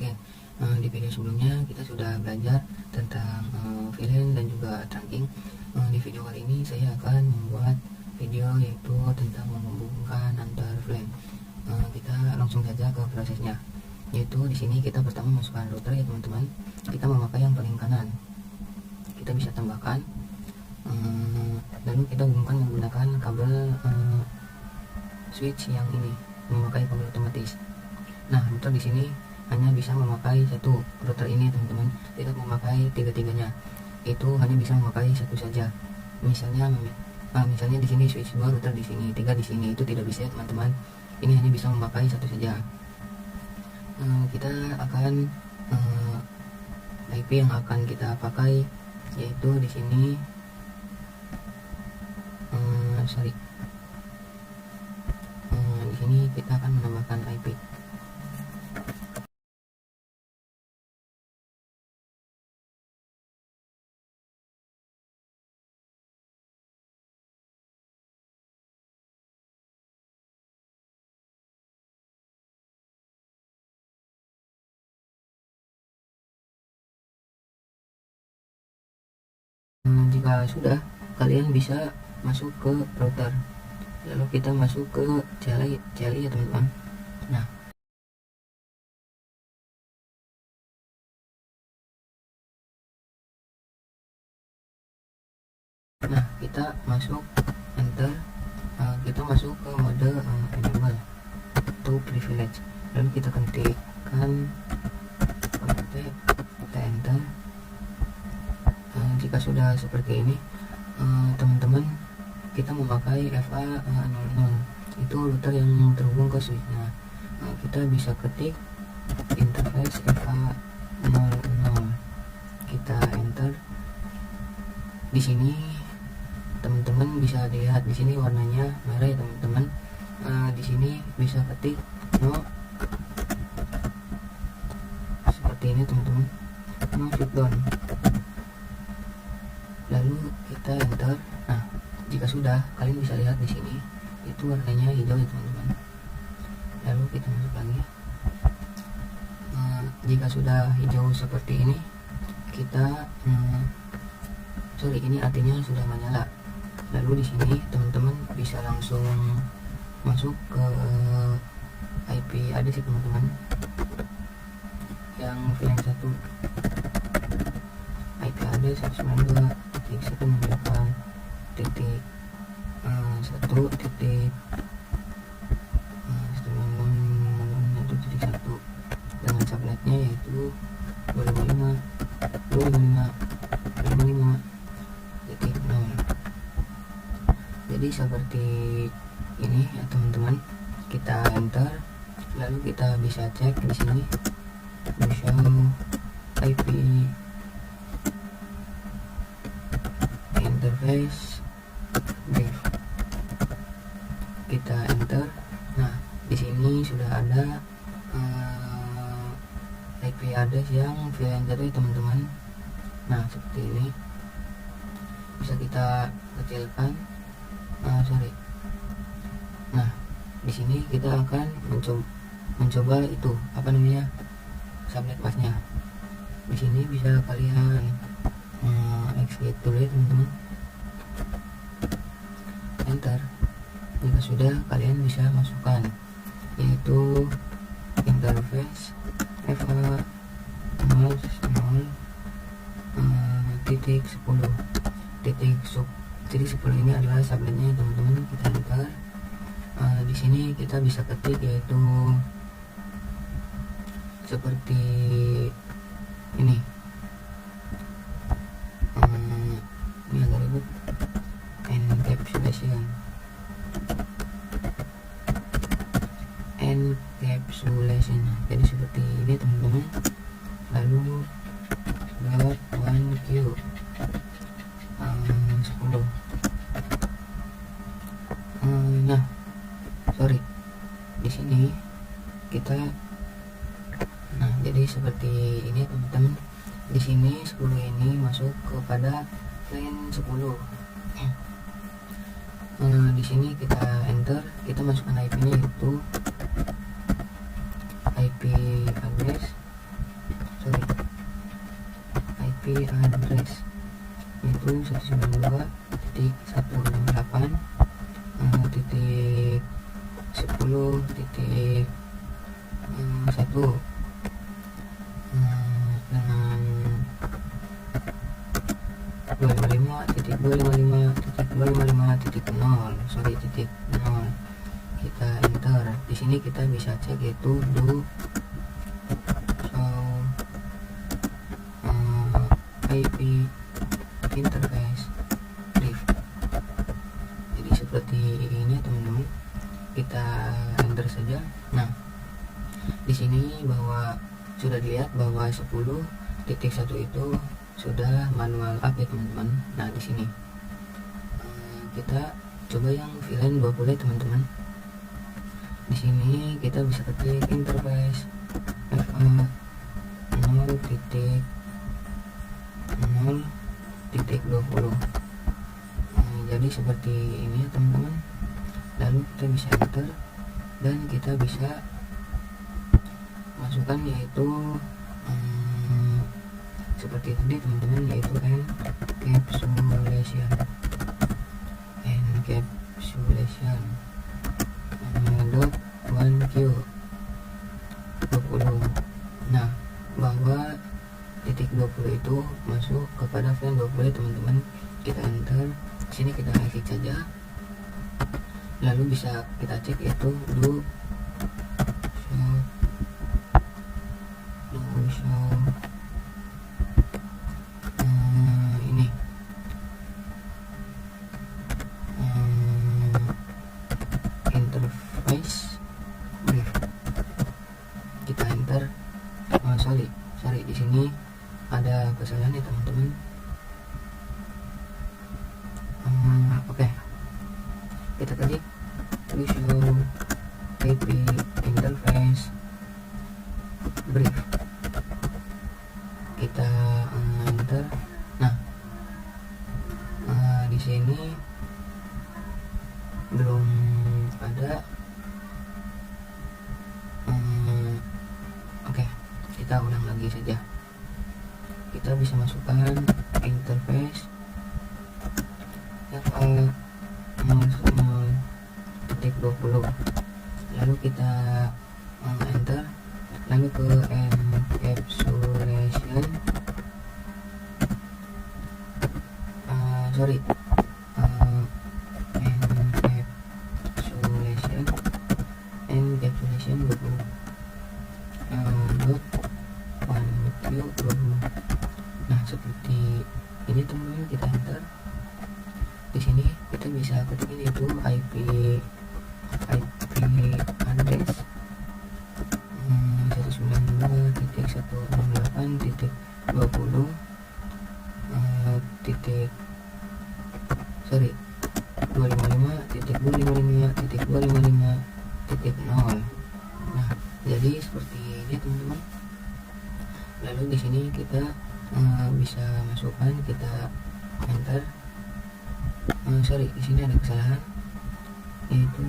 Oke, di video sebelumnya kita sudah belajar tentang VLAN dan juga trunking. Di video kali ini saya akan membuat video yaitu tentang menghubungkan antar VLAN. Kita langsung saja ke prosesnya. Yaitu di sini kita pertama masukkan router ya teman-teman. Kita memakai yang paling kanan. Kita bisa tambahkan, lalu kita hubungkan menggunakan kabel switch yang ini, memakai kabel otomatis. Nah, router di sini hanya bisa memakai satu router ini teman-teman, tidak memakai tiga-tiganya. Itu hanya bisa memakai satu saja. Misalnya di sini switch 2, router di sini, 3 di sini, itu tidak bisa ya teman-teman. Ini hanya bisa memakai satu saja. Kita akan IP yang akan kita pakai yaitu di sini di sini kita akan menambahkan IP. Jika sudah, kalian bisa masuk ke router, lalu kita masuk ke CLI ya teman-teman. Nah, kita masuk enter, kita masuk ke mode enable to privilege, lalu kita ketikkan kita enter. Jika sudah seperti ini, teman-teman, kita memakai FA00, itu router yang terhubung ke switchnya. Kita bisa ketik interface FA00, kita enter. Di sini teman-teman bisa dilihat, di sini warnanya merah ya teman-teman. Di sini bisa ketik no, seperti ini teman-teman, no shutdown, lalu kita enter. Nah, jika sudah, kalian bisa lihat di sini itu warnanya hijau ya teman-teman. Lalu kita masuk lagi. Jika sudah hijau seperti ini, kita ini artinya sudah menyala. Lalu di sini teman-teman bisa langsung masuk ke IP address ya teman-teman, yang VLAN 1, IP address 192.168.1.1 dengan subnetnya yaitu 255.255.0. Jadi seperti ini ya teman-teman. Kita enter, lalu kita bisa cek di sini show IP interface brief. Kita enter. Nah, di sini sudah ada IP address yang VLAN tadi teman-teman. Nah, seperti ini. Bisa kita kecilkan. Nah, di sini kita akan mencoba itu subnet pasnya. Di sini bisa kalian exit dulu ya teman-teman. Enter. Jika sudah, kalian bisa masukkan yaitu interface FA0.10.10 ini adalah subnetnya teman-teman. Kita enter. Di sini kita bisa ketik yaitu seperti ini. Ini agak ribet. Encapsulation. Jadi seperti ini teman-teman. Lalu .1Q 10. Di sini kita jadi seperti ini teman-teman. Di sini 10 ini masuk kepada VLAN 10. Di sini kita enter, kita masukkan IP-nya itu IP address IP address yaitu 192.10.1 dengan 255.255.255.0 titik 0. Kita enter. Di sini kita bisa cek yaitu do show IP interface brief. Jadi seperti ini teman-teman, kita enter saja. Nah, di sini bahwa sudah dilihat bahwa 10.1 itu sudah manual update teman-teman. Nah, di sini kita coba yang VLAN 20 teman-teman. Di sini kita bisa ketik interface FA 0.0.20. Jadi seperti ini ya teman-teman. Lalu kita bisa enter dan kita bisa masukkan yaitu seperti tadi teman-teman, yaitu encapsulation dot 1Q 20. Nah, bahwa titik 20 itu masuk kepada VLAN 20 teman-teman. Kita enter. Sini kita exit saja. Lalu bisa kita cek yaitu do show ini interface brief. Kita enter. Sorry di sini ada kesalahan ya teman-teman. Oke. Kita ketik do show IP interface brief. Kita enter. Nah, di sini belum ada. Oke, kita ulang lagi saja. Kita bisa masukkan interface FA 0.0.20. Lalu kita enter. Lalu ke encapsulation encapsulation 20 dot 1Q 20. Nah, seperti ini teman-teman. Kita enter. Di sini kita bisa ketik ini itu IP address 192.168.20 255.255.255.0. Nah, jadi seperti ini teman-teman. Lalu di sini kita bisa masukkan, kita enter. Di sini ada kesalahan yaitu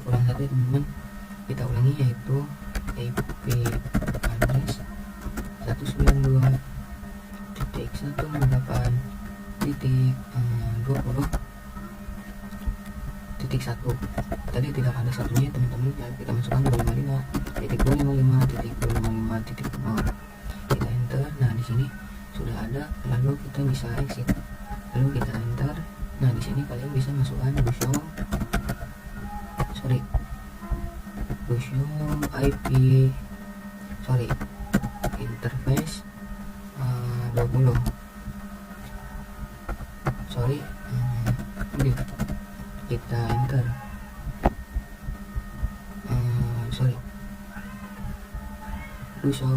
kurang satu teman-teman. Kita ulangi yaitu IP address 192.168.20.1. Tadi tidak ada satunya teman-teman. Kita masukkan 255.255.255.0. Kita enter. Nah, di sini sudah ada. Lalu kita bisa exit. Lalu kita enter. Nah, di sini kalian bisa masukkan do show IP interface 20. Kita enter. Do show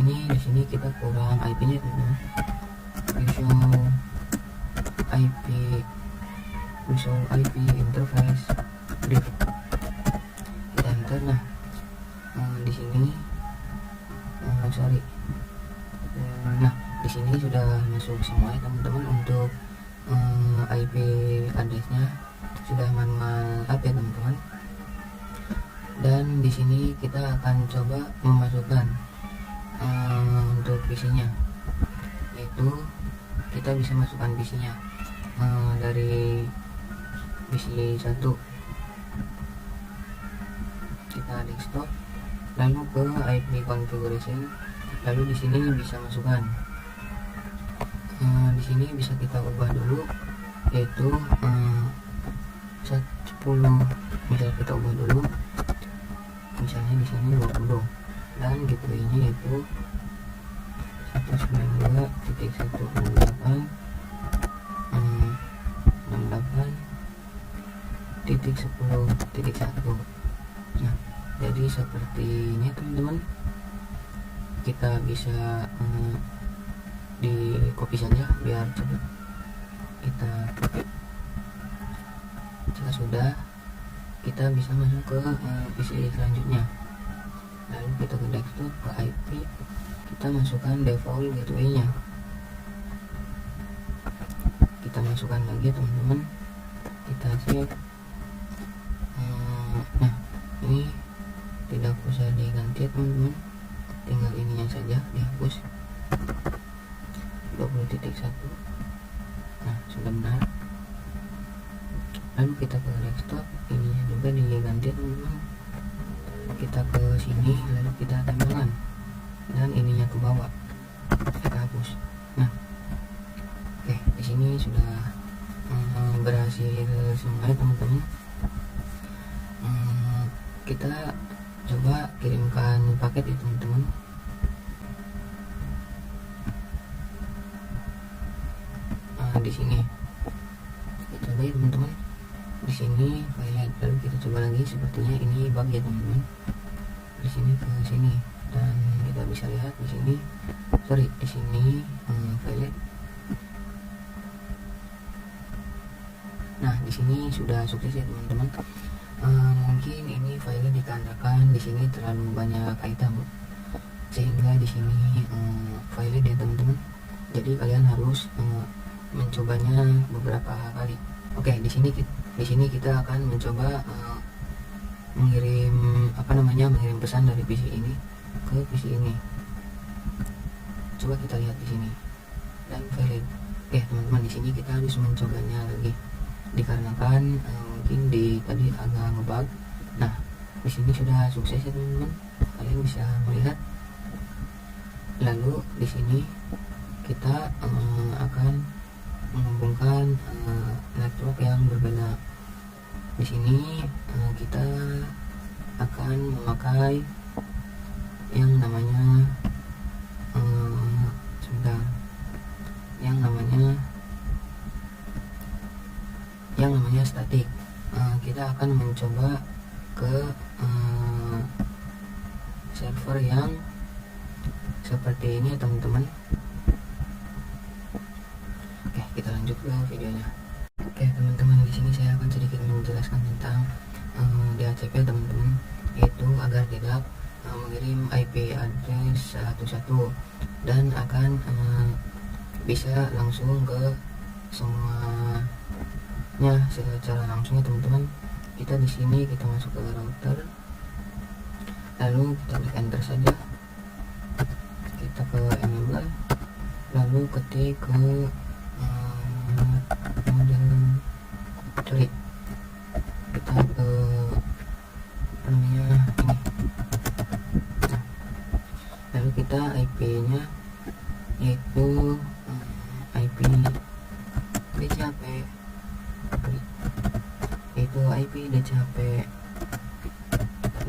ini di sini kita kurang IP-nya teman-teman. Do show IP interface brief. Kita enter. Nah, di sini nah, di sini sudah masuk semua ya teman-teman. Untuk IP addressnya sudah manual update teman-teman. Dan Dan di sini kita akan coba memasukkan untuk PC-nya, yaitu kita bisa masukkan PC-nya dari PC 1. Kita desktop, lalu ke IP configuration, lalu di sini bisa masukkan. Di sini bisa kita ubah dulu, yaitu 10. Misal kita ubah dulu, misalnya di sini 20, dan gateway-nya yaitu 192.168.10.1. Nah, jadi seperti ini teman-teman. Kita bisa di copy saja biar cepat kita copy. Jika sudah, kita bisa masuk ke PC selanjutnya, lalu kita ke desktop, ke IP, kita masukkan default gateway-nya, kita masukkan lagi teman-teman, kita save. Nah, ini tidak usah diganti teman-teman, tinggal ininya saja dihapus, 20.1. Nah, sudah benar. Lalu kita ke desktop, ininya juga diganti teman-teman, kita ke sini, lalu kita tempelkan, dan ininya ke bawah kita hapus. Nah, oke, di sini sudah berhasil semua teman-teman. Kita coba kirimkan paket ya teman-teman. Di sini kita coba ya teman-teman, di sini file, lalu kita coba lagi, sepertinya ini bug ya teman-teman. Di sini ke sini, dan kita bisa lihat di sini, di sini file. Nah, di sini sudah sukses ya teman-teman. Mungkin ini file dikarenakan di sini terlalu banyak item, sehingga di sini file ya teman-teman. Jadi kalian harus mencobanya beberapa kali. Oke, di sini kita akan mencoba mengirim pesan dari PC ini ke PC ini. Coba kita lihat di sini, dan valid. Oke teman-teman, di sini kita harus mencobanya lagi, dikarenakan mungkin tadi agak ngebug. Nah, di sini sudah sukses ya teman-teman, kalian bisa melihat. Lalu di sini kita akan menghubungkan network yang berbeda. Di sini kita akan memakai yang namanya yang namanya static. Kita akan mencoba ke server yang seperti ini teman-teman. Oke, kita lanjut ke videonya. Oke teman-teman, di sini saya akan sedikit menjelaskan tentang DHCP teman-teman, yaitu agar tidak mengirim IP address 11 dan akan bisa langsung ke semuanya secara langsungnya teman-teman. Kita di sini kita masuk ke router, lalu kita klik enter saja, kita ke enable, lalu ketik ke kita ke ini, lalu kita IP-nya yaitu IP DCHP, yaitu IP DCHP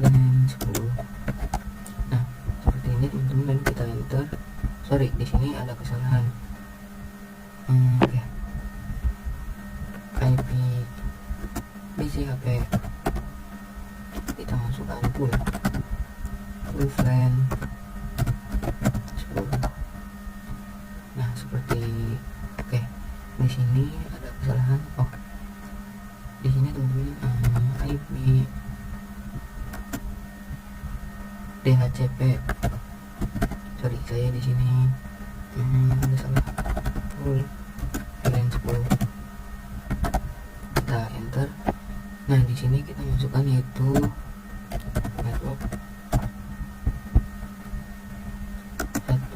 LAN 10. Nah, seperti ini teman-teman, dan kita enter. Di sini ada kesalahan. Oke. IP DCHP kita masukkan full LAN 10. Nah, seperti di sini ada kesalahan. Di sini teman-teman IP DHCP. Saya di sini ada salah, full LAN 10. Kita enter. Nah, di sini kita masukkan yaitu network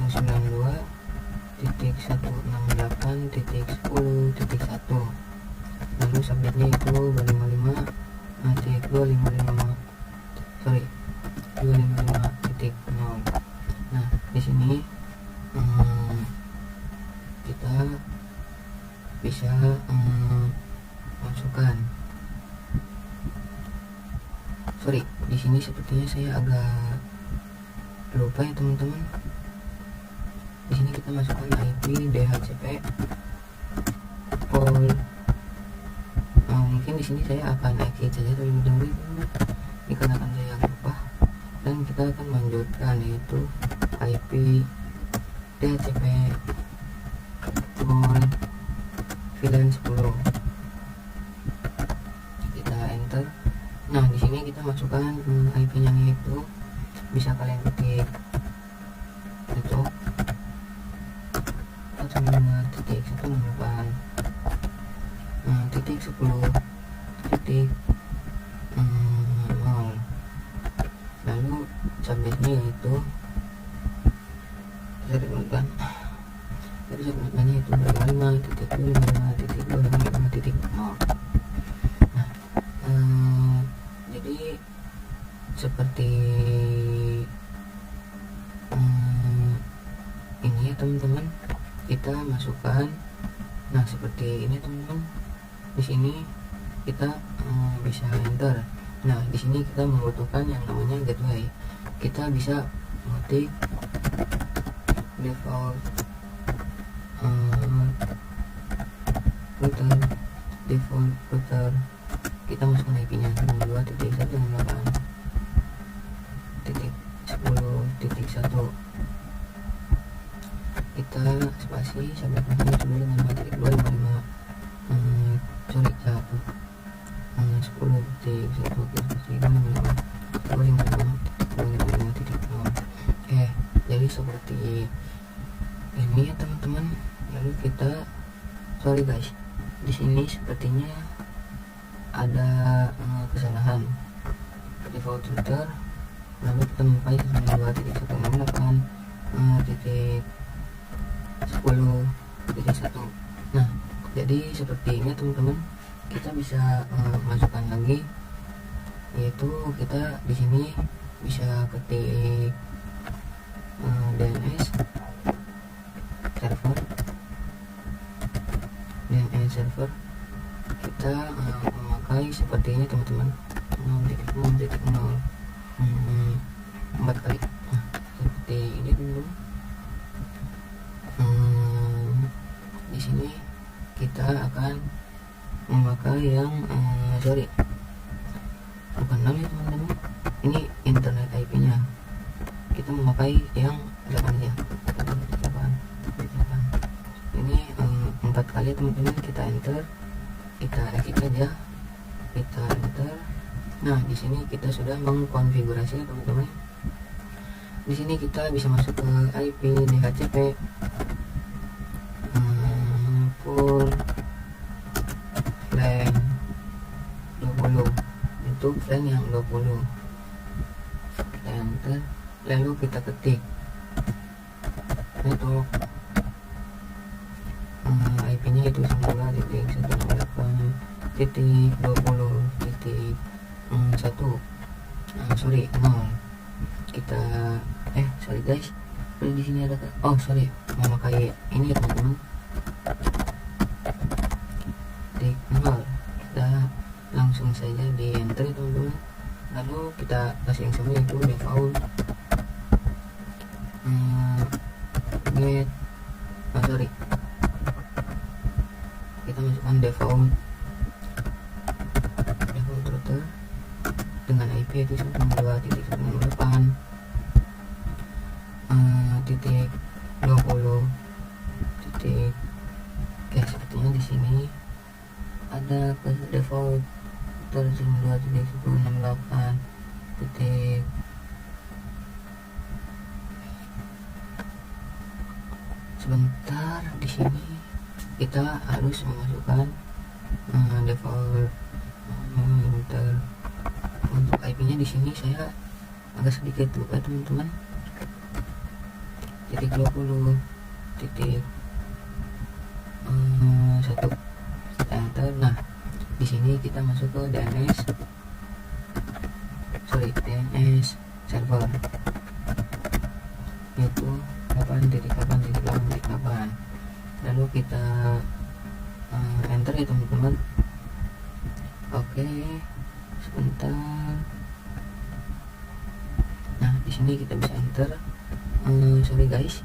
192.168.10.1. lalu subnetnya itu 255.255.0. Nah, di sini kita bisa masukkan. Di sini sepertinya saya agak lupa ya teman-teman. Di sini kita masukkan IP DHCP port. Mungkin di sini saya akan exit saja terlebih dahulu dikarenakan saya lupa, dan kita akan lanjutkan yaitu IP DHCP port VLAN 10. Kita enter. Nah, di sini kita masukkan IP-nya, yaitu bisa kalian ketik itu 192.10.10.0. lalu subnetnya yaitu subnetnya itu 25.255.255.0. Nah, jadi seperti ini ya teman-teman, kita masukkan. Nah, seperti ini teman-teman. Di sini kita bisa enter. Nah, di sini kita membutuhkan yang namanya gateway. Kita bisa mengetik default router. Kita masukkan IP-nya 192.168.10.1. kita spasi sampai dengan 10.255.255.0. Jadi seperti ini ya teman-teman. Lalu kita guys, di sini sepertinya ada kesalahan default router. Lalu kita memakai 192.168.10.1. Nah, jadi seperti ini teman-teman. Kita bisa masukkan lagi, yaitu kita di sini bisa ketik DNS server. Kita memakai seperti ini teman-teman, 0.0.0 4 kali. Nah, seperti ini dulu. Di sini kita akan memakai yang bukan 6 ya teman-teman, ini internet IP-nya. Kita memakai yang 8 ya. 8. Ini 4 kali teman-teman. Kita enter, kita exit aja, kita enter. Nah, di sini kita sudah mengkonfigurasi teman-teman. Di sini kita bisa masuk ke IP DHCP full plan 20, itu plan yang 20. Kita enter, lalu kita ketik network IP-nya itu 9.1.20.1. Kita guys, di sini ada memakai ini ya teman-teman, klik 0. Kita langsung saja di enter teman-teman. Lalu kita kasih yang sama, yaitu default kita masukkan default router dengan IP itu 192.168.20. Sepertinya di sini ada ke default router 192.168. Sebentar, di sini kita harus memasukkan default router. Untuk IP-nya di sini saya agak sedikit lupa teman-teman. Titik 20 titik 1 enter. Nah di sini kita masuk ke DNS server, yaitu 8.8.8.8. lalu kita enter ya teman-teman. Oke, sebentar. Nah di sini kita bisa enter. Sorry guys,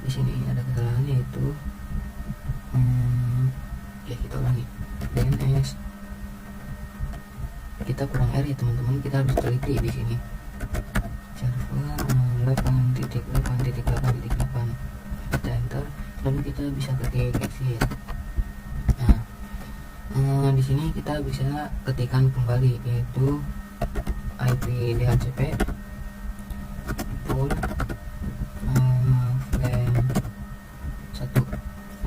di sini ada kesalahan, yaitu kita ulangi. DNS kita kurang R ya teman-teman, kita harus teliti di sini. Server 8.8.8.8. kita enter, lalu kita bisa ketik exit. Nah di sini kita bisa ketikkan kembali, yaitu IP DHCP full plan 1,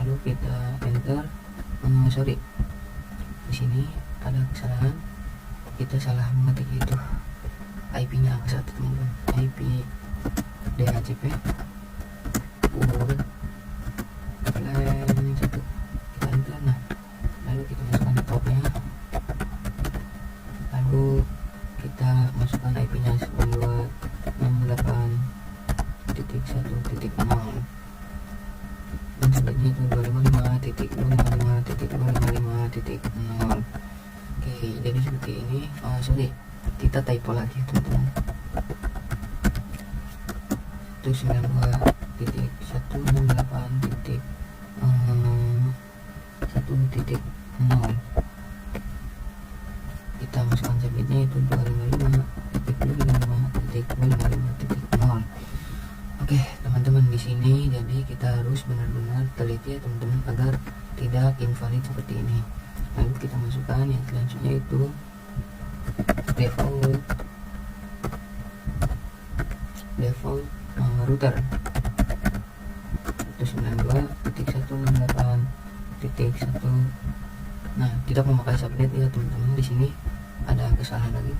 lalu kita enter. Sorry, di sini ada kesalahan, kita salah mengetik itu IP-nya angka 1 teman-teman. IP DHCP full plan 1, kita enter. Nah lalu kita masukkan networknya, lalu kita masukkan IP-nya 9268.1.0 dan selanjutnya itu 255.255.255.0. Oke, jadi seperti ini. Sorry, kita typo lagi teman-teman. 192.168.1.0. kita masukkan submitnya itu 255.255.255.0. Oke teman-teman, di sini jadi kita harus benar-benar teliti ya teman-teman agar tidak invalid seperti ini. Lalu kita masukkan yang selanjutnya itu default router 192.168.1. Nah kita memakai subnet ya teman-teman. Di sini ada kesalahan lagi,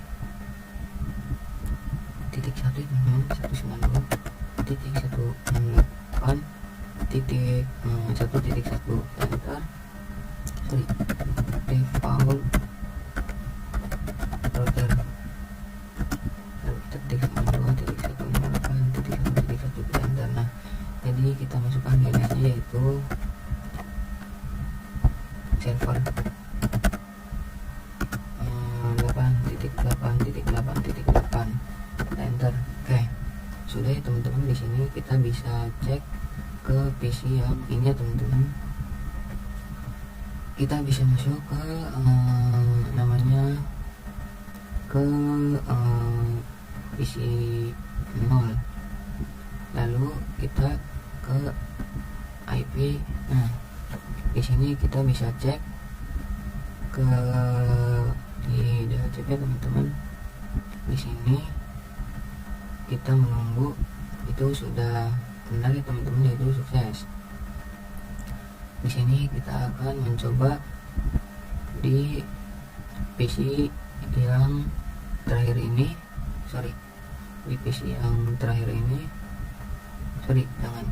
titik 1 teman-teman, 192.168.1.1 enter. Sorry, default router, lalu kita ketik 192.168.1.1 enter. Nah jadi kita masukkan DNS-nya, yaitu server 8.8.8.8 enter. Oke, sudah ya teman-teman. Di sini kita bisa cek ke PC yang ini ya teman-teman. Kita bisa masuk ke namanya ke PC 0, lalu kita ke IP. Nah di sini kita bisa cek ke di DHCP teman-teman. Di sini kita menunggu itu sudah benar ya teman-teman, yaitu sukses. Di sini kita akan mencoba di PC yang terakhir ini. Sorry, di PC yang terakhir ini. Sorry, jangan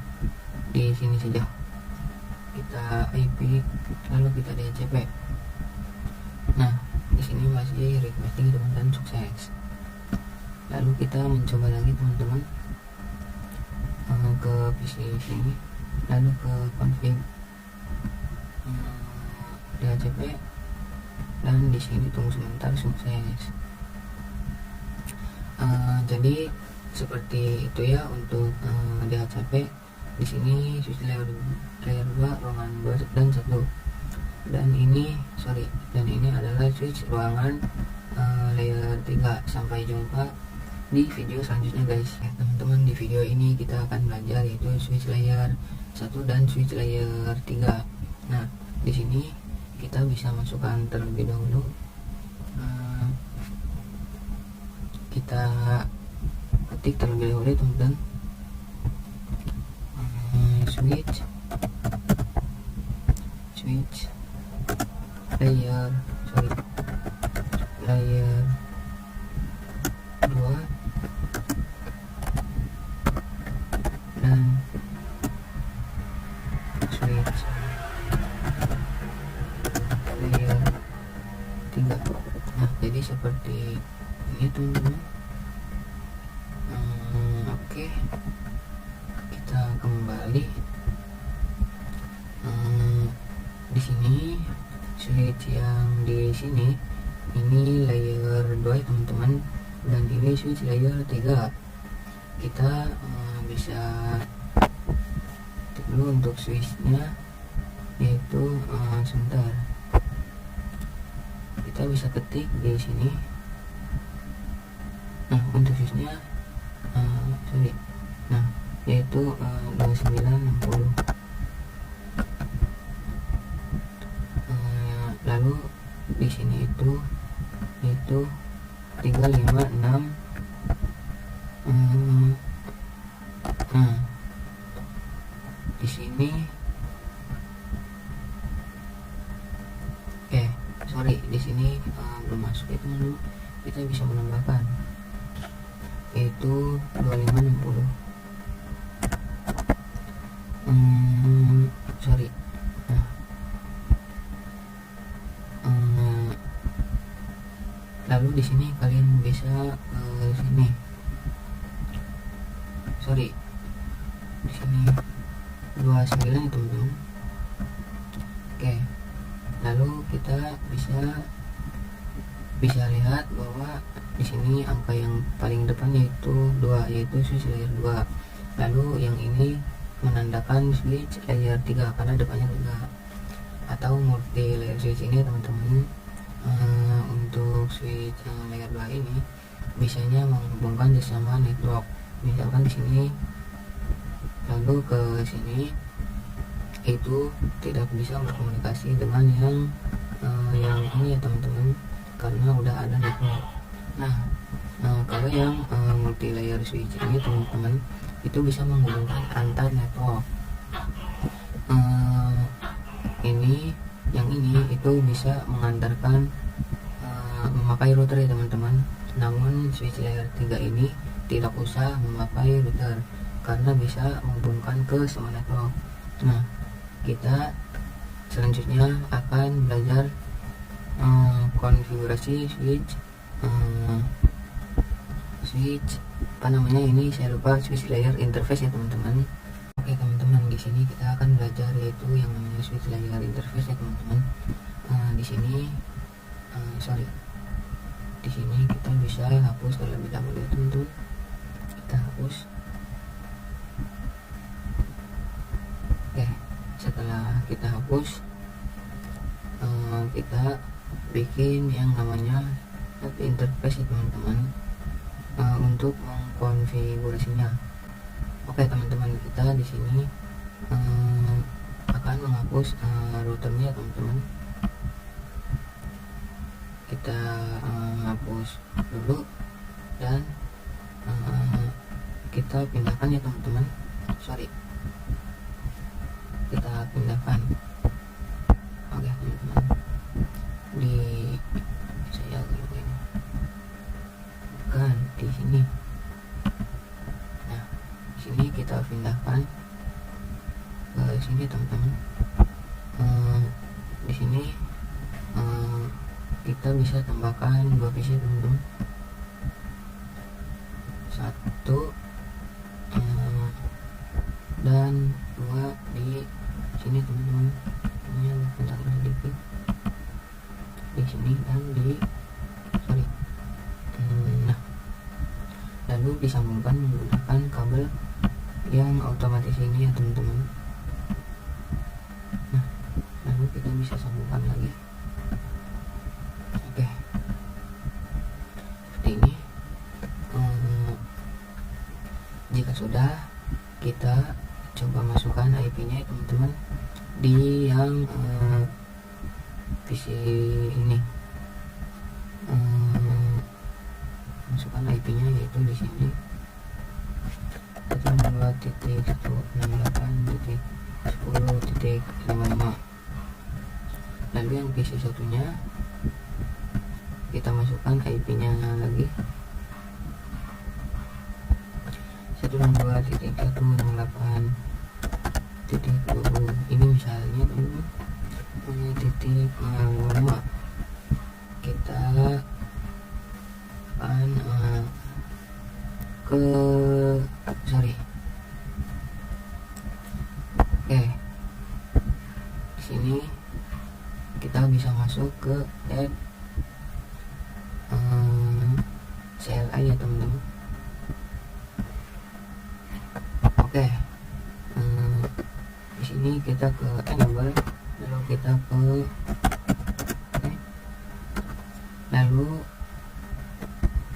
di sini saja. Kita IP, lalu kita DHCP. Nah di sini masih requesting teman-teman, sukses. Lalu kita mencoba lagi teman-teman ke PC sini, lalu ke config DHCP, dan di sini tunggu sebentar, sukses. Jadi seperti itu ya untuk DHCP. Di sini switch layer 2, ruangan 2 dan 1. Dan ini adalah switch ruangan layer 3. Sampai jumpa di video selanjutnya guys. Teman-teman, di video ini kita akan belajar yaitu switch layer 1 dan switch layer 3. Nah di sini kita bisa masukkan terlebih dahulu, kita ketik terlebih dahulu teman-teman, switch layer 2 seperti ini teman-teman. Oke, kita kembali. Di sini switch yang di sini ini layer 2 ya teman-teman, dan ini switch layer 3. Kita bisa dulu untuk switchnya, yaitu sebentar, kita bisa ketik di sini. Nah, untuk switchnya yaitu 2960. Lalu di sini itu 356. Di sini di sini belum masuk itu dulu. Kita bisa menambahkan yaitu 2560. Lalu di sini kalian bisa sini. Di sini 29 ya teman-teman. Oke. Lalu kita bisa lihat bahwa di sini angka yang paling depan yaitu 2, yaitu switch layer 2. Lalu yang ini menandakan switch layer 3 karena depannya 3, atau multi layer switch ini teman-teman. Untuk switch layer 2 ini bisanya menghubungkan sesama network. Misalkan di sini lalu ke sini, itu tidak bisa berkomunikasi dengan yang ini ya teman-teman, karena udah ada network. Nah, kalau yang multi layer switch ini teman-teman, itu bisa menghubungkan antar network. Yang ini itu bisa mengantarkan memakai router ya teman-teman. Namun switch layer 3 ini tidak usah memakai router karena bisa menghubungkan ke semua network. Nah, kita selanjutnya akan belajar konfigurasi switch ini saya lupa, switch layer interface ya teman-teman. Oke teman-teman, di sini kita akan belajar yaitu yang namanya switch layer interface ya teman-teman. Di sini kita bisa hapus terlebih dahulu ya teman-teman. Kita hapus. Oke, setelah kita hapus, kita bikin yang namanya interface ya teman-teman, untuk mengkonfigurasinya. Oke teman-teman, kita di sini akan menghapus routernya teman-teman. Kita hapus dulu dan kita pindahkan ya teman-teman. Kita pindahkan. Oke teman-teman, di sini. Nah, di sini kita pindahkan ke sini teman-teman. Di sini kita bisa tambahkan 2 PC teman-teman. 1 dan 2 di sini teman-teman. Ini bentar sedikit di sini dan lalu disambungkan menggunakan kabel yang otomatis ini ya teman-teman. Nah, lalu kita bisa sambungkan lagi. Oke, seperti ini. Jika sudah, kita coba masukkan IP-nya ya teman-teman di yang PC ini. Masukkan IP-nya yaitu di sini 192.168.10.55. Lalu yang PC satunya kita masukkan IP-nya lagi 192.168.20. ini misalnya titik 5. Kita akan ke sorry oke di sini kita bisa masuk ke add CLI ya teman-teman. Oke, di sini kita ke enable, lalu kita ke lalu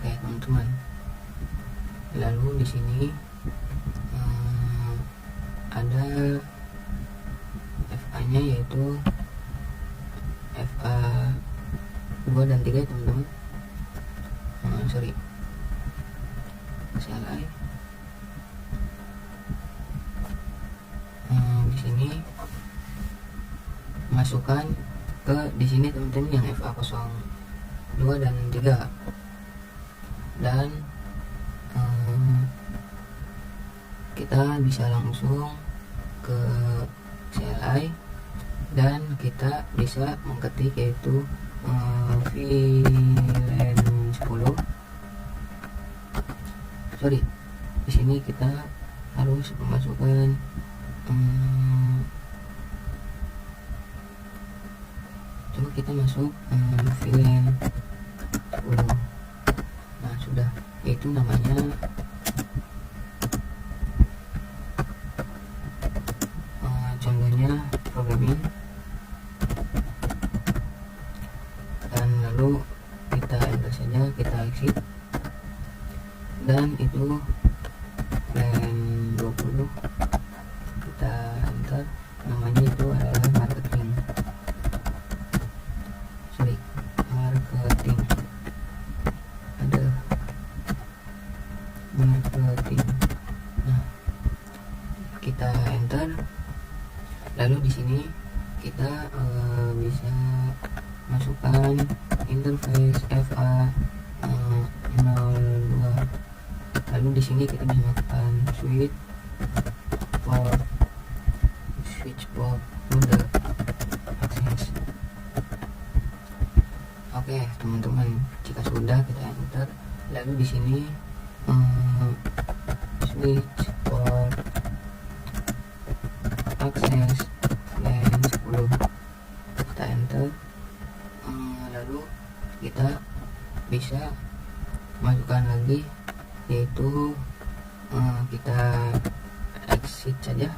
teman-teman, lalu di sini ada FA nya yaitu FA 2 dan 3 teman-teman. Sorry, CLI di sini masukkan ke di sini teman-teman yang FA 02 dan 3 dan kita bisa langsung ke CLI dan kita bisa mengetik yaitu VLAN 10. Sorry, di sini kita harus memasukkan coba kita masuk VLAN 10. Nah sudah, itu namanya contohnya programming, dan lalu kita enter saja, kita exit, dan itu plan 20 kita enter, namanya itu adalah marketing. Ada marketing. Nah, kita enter, lalu di sini kita bisa masukkan interface FA 02. Lalu di sini kita bisa masukkan switchboard mode akses. Oke teman-teman, jika sudah kita enter, lalu di sini switchboard akses LAN 10 kita enter, lalu kita bisa masukkan lagi yaitu kita exit saja.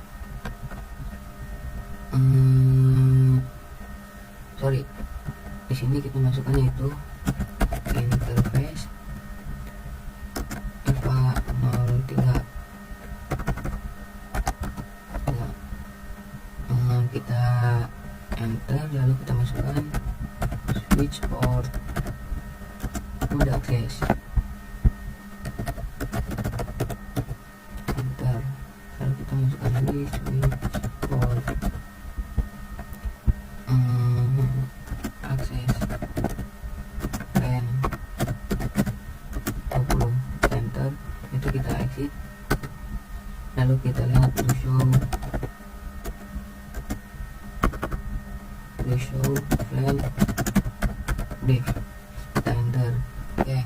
Sorry, di sini kita masukkan yaitu interface FA 03. Kita enter, lalu kita masukkan switchboard mode akses, enter, lalu kita masukkan lagi switchboard akses LAN 20, enter, itu kita exit, lalu kita lihat to show flag div, kita enter. Oke,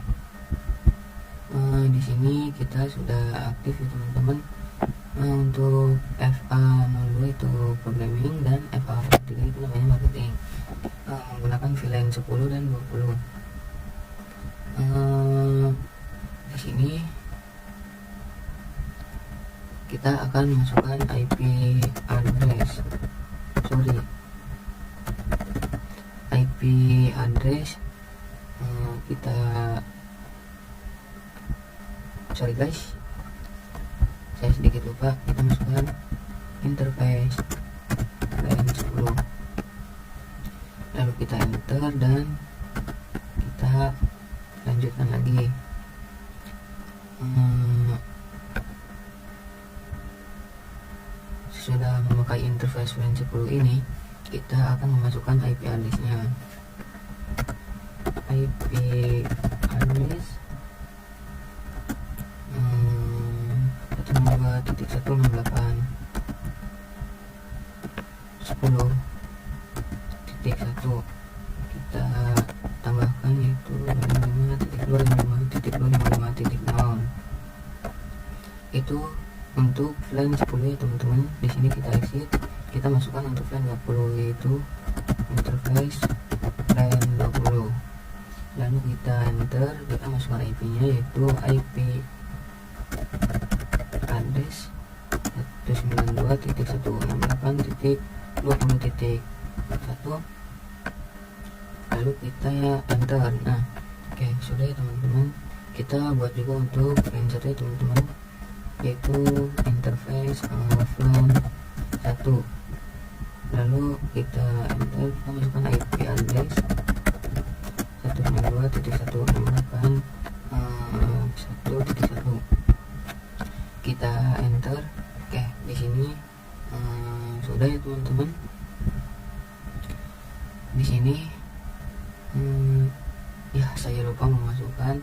di sini kita sudah aktif ya teman-teman. Untuk FA 02 itu programming dan FA 03 itu namanya marketing, menggunakan VLAN 10 dan 20. Di sini kita akan masukkan IP address, kita guys, saya sedikit lupa, kita masukkan interface LAN 10, lalu kita enter dan kita lanjutkan lagi. Sesudah memakai interface LAN 10 ini, kita akan memasukkan IP address-nya. IP address 192.168.10.1 kita tambahkan yaitu 55.255.1 untuk VLAN 10 ya teman-teman. Di sini kita exit, kita masukkan untuk VLAN 20 yaitu interface VLAN 20. Lalu kita enter, kita masukkan IP nya yaitu IP address 192.168.20.1. lalu kita enter. Nah oke, sudah ya teman-teman. Kita buat juga untuk VLAN 1 ya teman-teman, yaitu interface VLAN 1. Lalu kita enter, kita masukkan IP address 192.168.1.1. kita enter. Oke, di sini sudah ya teman-teman. Di sini ya saya lupa memasukkan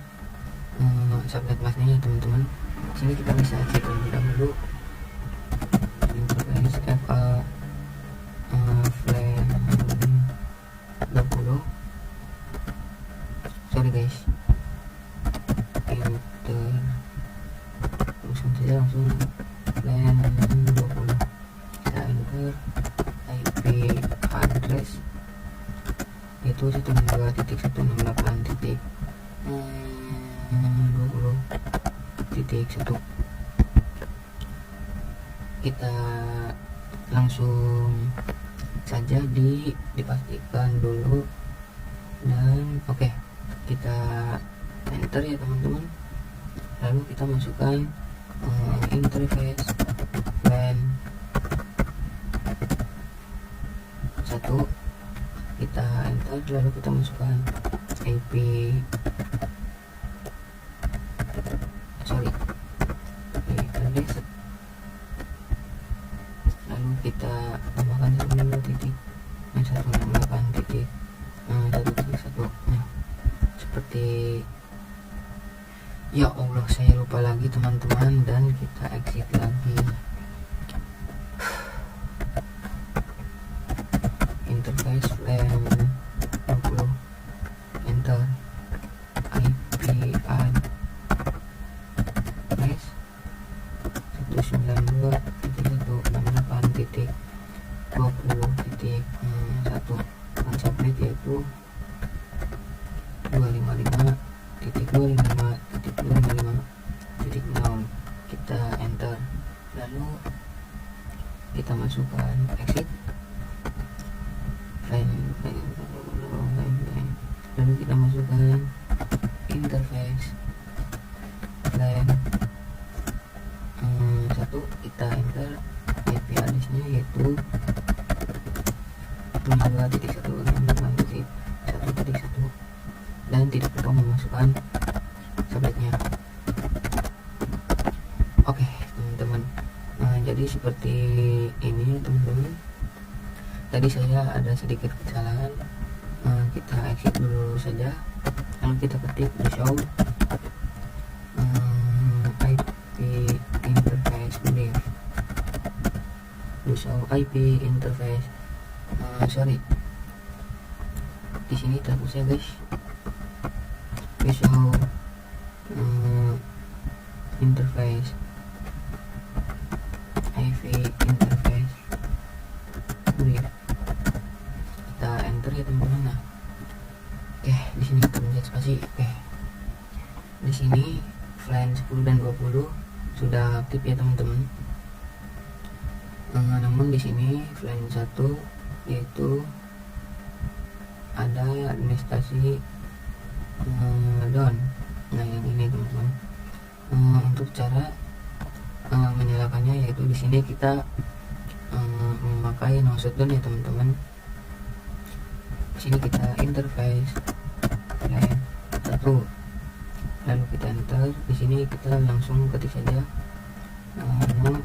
subnet masknya ya teman-teman. Di sini kita bisa cek terlebih dahulu interface FA VLAN 20. Sorry guys, enter, langsung saja langsung VLAN 20. Kita enter IP address itu 192.168.20.1. kita langsung saja dipastikan dulu dan oke, kita enter ya teman-teman. Lalu kita masukkan interface VLAN 1, kita enter. Lalu kita masukkan IP address, lalu kita tambahkan 192.168.1.1. Nah, seperti ya Allah, saya lupa lagi teman-teman, dan kita exit lagi. Interface VLAN 20, enter IP address 192.168.20.1 dan subnet yaitu 255.255.255.0. kita enter. Lalu kita masukkan exit lalu kita masukkan interface VLAN 1, kita enter IP address nya yaitu 2.168.1.1 dan tidak lupa memasukkan subnetnya. Oke teman-teman, jadi seperti ini ya teman-teman. Tadi saya ada sedikit kesalahan, kita exit dulu saja. Lalu kita ketik di show IP interface brief, show IP interface sorry, di sini terhapus ya guys. Show interface IP interface brief, kita enter ya teman-teman. Nah oke, di sini kita mencet spasi. Oke, di sini VLAN 10 dan 20 sudah aktif ya teman-teman. Namun di sini VLAN 1 yaitu ada administrasi down. Nah yang ini teman-teman. Untuk cara menyalakannya yaitu di sini kita memakai no shutdown ya teman-teman. Di sini kita interface VLAN 1, lalu kita enter. Di sini kita langsung ketik saja no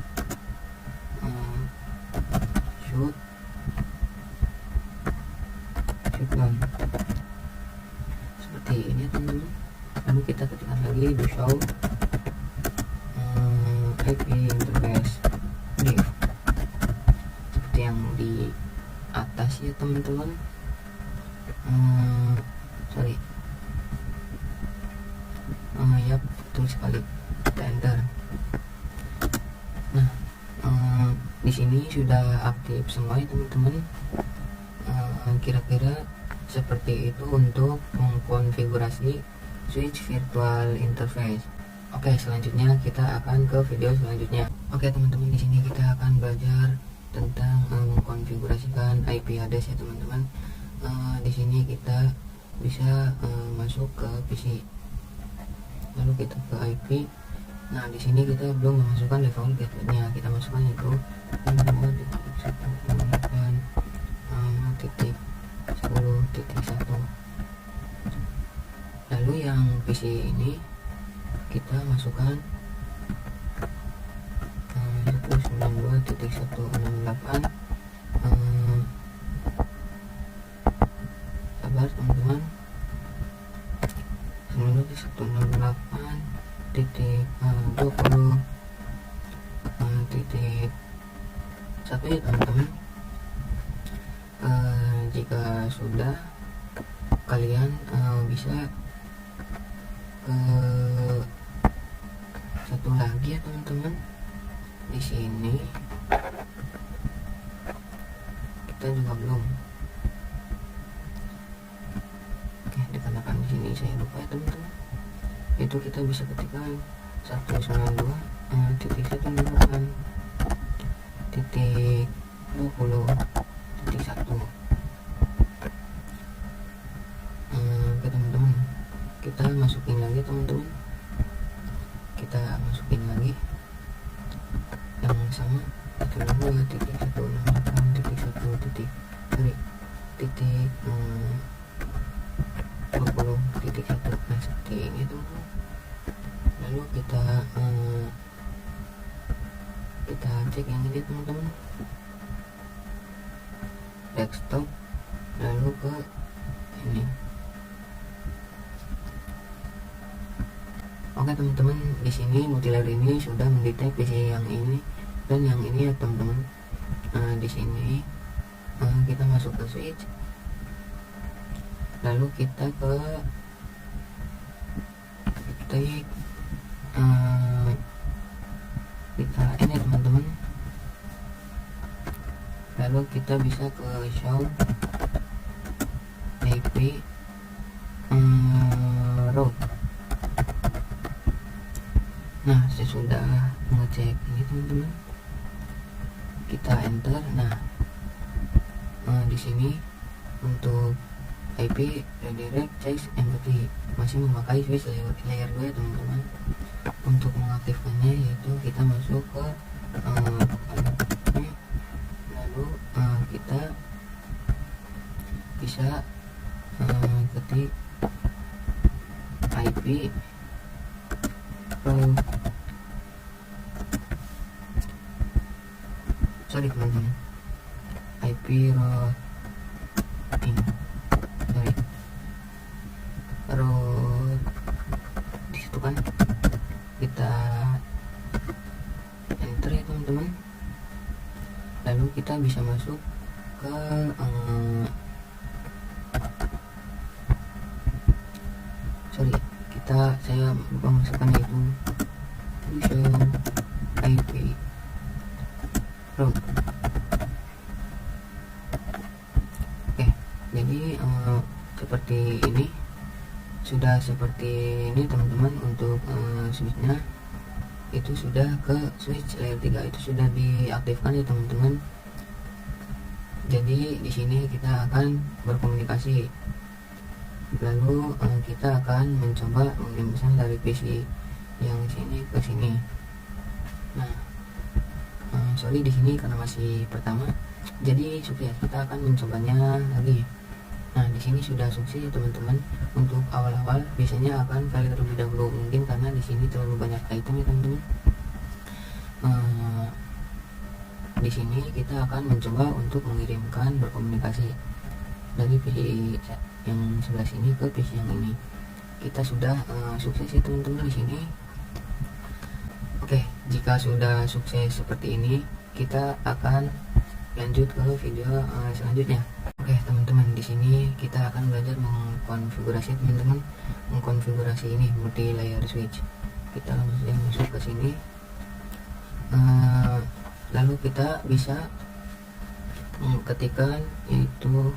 shutdown seperti ini teman-teman. Lalu kita ketikkan lagi di show IP interface brief seperti yang di atas ya teman-teman. Sorry, ya betul sekali. Kita enter. Nah di sini sudah aktif semua ya teman-teman. Kira-kira seperti itu untuk mengkonfigurasi switch virtual interface. Oke, selanjutnya kita akan ke video selanjutnya. Oke teman-teman, di sini kita akan belajar tentang mengkonfigurasikan IP address ya teman-teman. Di sini kita bisa masuk ke PC, lalu kita ke IP. Nah, di sini kita belum memasukkan level gateway-nya, kita masukkan itu 2.168.10.1. Lalu yang PC ini kita masukkan 192.168. Sabar teman-teman, 192.168.20.1 ya teman-teman. Jika sudah, kalian bisa ke satu lagi ya teman-teman. Di sini kita juga belum. Oke, dikatakan di sini saya lupa ya teman-teman. Itu kita bisa ketikkan 192.168.20.1. Oke teman-teman, kita masukin lagi teman-teman. Kita masukin lagi yang sama 192.168.20.1. Nah, seperti ini teman-teman. Lalu kita cek yang ini teman-teman, desktop, lalu ke ini. Oke teman-teman, di sini multilayer ini sudah mendetek PC yang ini dan yang ini ya teman-teman. Di sini kita masuk ke switch, lalu kita ke ketik kita ini teman-teman, lalu kita bisa ke show IP route. Nah, sesudah mengecek ini teman-teman, kita enter. Nah, di sini untuk IP redirect chase empty masih memakai switch layer 2 ya teman-teman. Untuk mengaktifkannya yaitu kita masuk ke lalu kita bisa ketik IP teman-teman, IP routing, route di situ kan, kita enter ya teman-teman. Lalu kita bisa masuk ke saya lupa masukkan itu show IP route. Oke, jadi seperti ini, sudah seperti ini teman-teman. Untuk switchnya itu sudah ke switch layer 3, itu sudah diaktifkan ya teman-teman. Jadi di sini kita akan berkomunikasi, lalu kita akan mencoba mengirim pesan dari PC yang sini ke sini. Nah, sorry di sini karena masih pertama, jadi sukses. Kita akan mencobanya lagi. Nah, di sini sudah sukses ya teman-teman. Untuk awal-awal biasanya akan fail terlebih dahulu, mungkin karena di sini terlalu banyak item ya teman-teman. Di sini kita akan mencoba untuk mengirimkan berkomunikasi dari PC yang sebelah sini ke PC yang ini. Kita sudah sukses ya teman-teman di sini. Oke, jika sudah sukses seperti ini, kita akan lanjut ke video selanjutnya. Oke teman-teman, di sini kita akan belajar mengkonfigurasi teman-teman, mengkonfigurasi ini multi layer switch. Kita langsung masuk ke sini. lalu kita bisa ketikkan, yaitu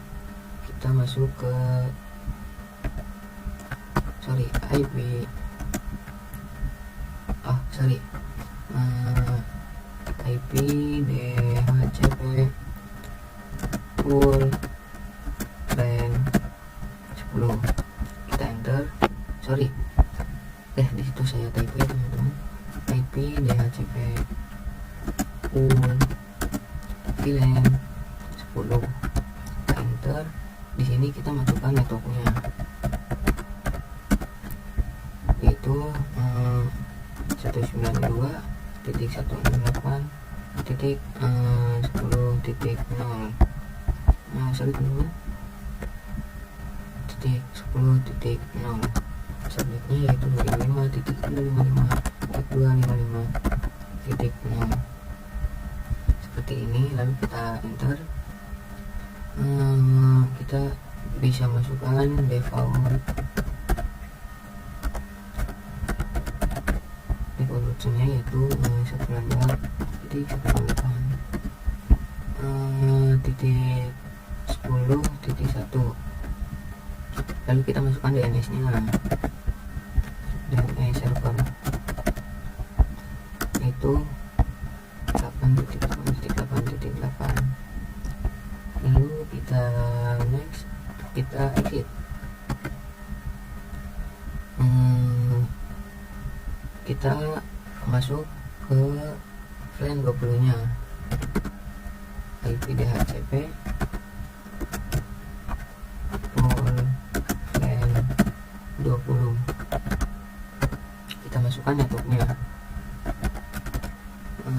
kita masuk ke IP IP DHCP full LAN 10, kita enter. Di situ saya type ya teman-teman, IP DHCP full LAN 10, kita enter. Di sini kita masukkan networknya, yaitu 192.168.10.0. teman-teman, titik 10.0. subnetnya yaitu 25.255.0 seperti ini. Lalu kita enter. Kita bisa masukkan default routernya, yaitu 192.168.10.1. lalu kita masukkan DNS nya, DNS server, yaitu 8.8.8. lalu kita next, kita exit. Kita masuk ke LAN 20 nya, IP DHCP full LAN 20. Kita masukkan networknya,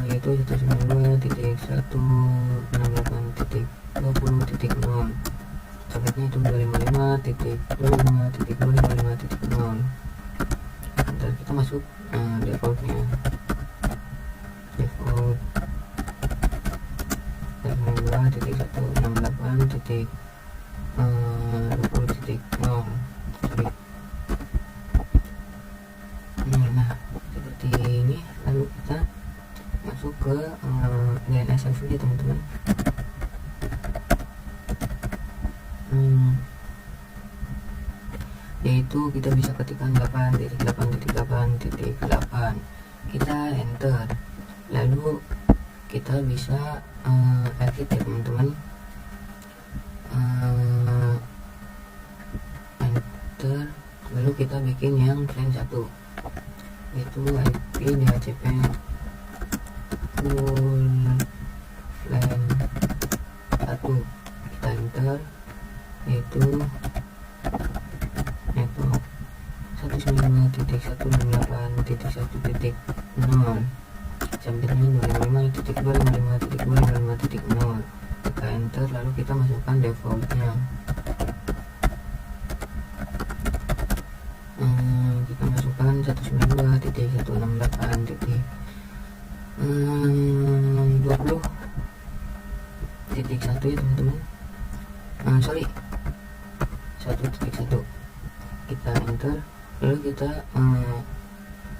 yaitu 192.168.20.0. subnetnya itu 255.255.255.0. dan kita masuk defaultnya, default 2.168.20.0. Nah seperti ini. Lalu kita masuk ke DNS servernya teman-teman. Yaitu kita bisa ketikkan 8.8.8.8, kita enter. Lalu kita bisa exit ya teman-teman, enter. Lalu kita bikin yang LAN 1, yaitu IP DHCP full LAN 1, kita enter, yaitu network 192.168.1.0, subnetnya 255.255.255.0. kita enter. Lalu kita masukkan defaultnya, kita masukkan 192.168.20.1 ya teman-teman. 1.1. kita enter. Lalu kita